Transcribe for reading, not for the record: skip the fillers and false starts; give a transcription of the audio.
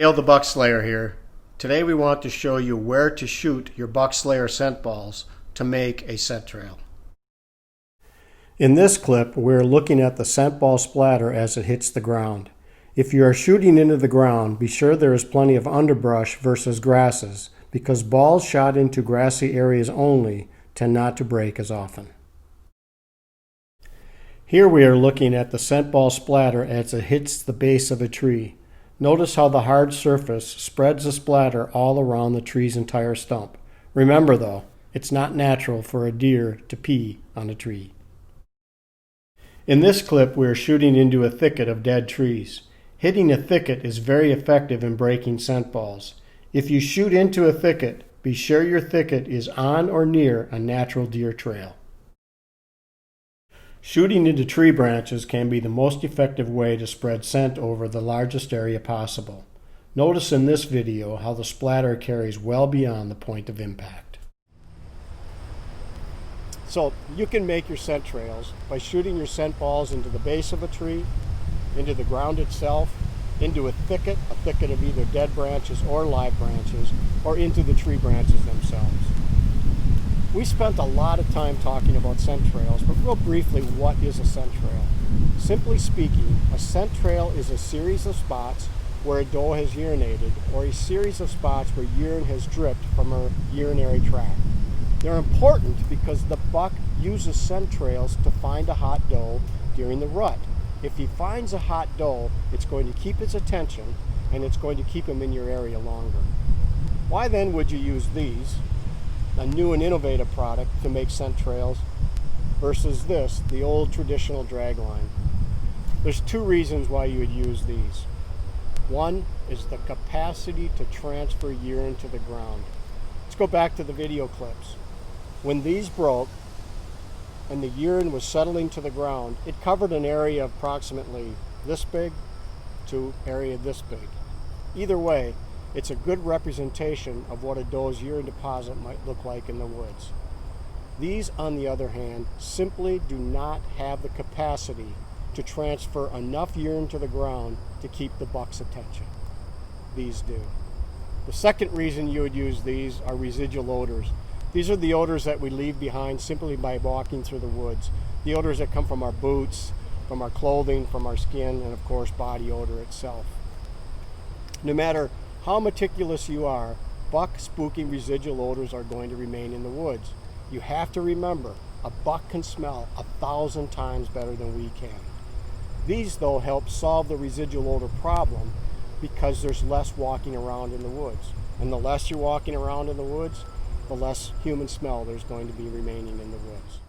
Dale the Buck Slayer here. Today we want to show you where to shoot your Buck Slayer scent balls to make a scent trail. In this clip, we're looking at the scent ball splatter as it hits the ground. If you are shooting into the ground, be sure there is plenty of underbrush versus grasses, because balls shot into grassy areas only tend not to break as often. Here we are looking at the scent ball splatter as it hits the base of a tree. Notice how the hard surface spreads the splatter all around the tree's entire stump. Remember though, it's not natural for a deer to pee on a tree. In this clip, we are shooting into a thicket of dead trees. Hitting a thicket is very effective in breaking scent balls. If you shoot into a thicket, be sure your thicket is on or near a natural deer trail. Shooting into tree branches can be the most effective way to spread scent over the largest area possible. Notice in this video how the splatter carries well beyond the point of impact. So you can make your scent trails by shooting your scent balls into the base of a tree, into the ground itself, into a thicket of either dead branches or live branches, or into the tree branches themselves. We spent a lot of time talking about scent trails, but real briefly, what is a scent trail? Simply speaking, a scent trail is a series of spots where a doe has urinated, or a series of spots where urine has dripped from her urinary tract. They're important because the buck uses scent trails to find a hot doe during the rut. If he finds a hot doe, it's going to keep his attention, and it's going to keep him in your area longer. Why then would you use these, a new and innovative product, to make scent trails versus this, the old traditional drag line? There's two reasons why you would use these. One is the capacity to transfer urine to the ground. Let's go back to the video clips. When these broke and the urine was settling to the ground, it covered an area approximately this big to area this big. Either way, it's a good representation of what a doe's urine deposit might look like in the woods. These, on the other hand, simply do not have the capacity to transfer enough urine to the ground to keep the buck's attention. These do. The second reason you would use these are residual odors. These are the odors that we leave behind simply by walking through the woods. The odors that come from our boots, from our clothing, from our skin, and of course body odor itself. No matter how meticulous you are, buck spooking residual odors are going to remain in the woods. You have to remember, a buck can smell 1,000 times better than we can. These though help solve the residual odor problem because there's less walking around in the woods. And the less you're walking around in the woods, the less human smell there's going to be remaining in the woods.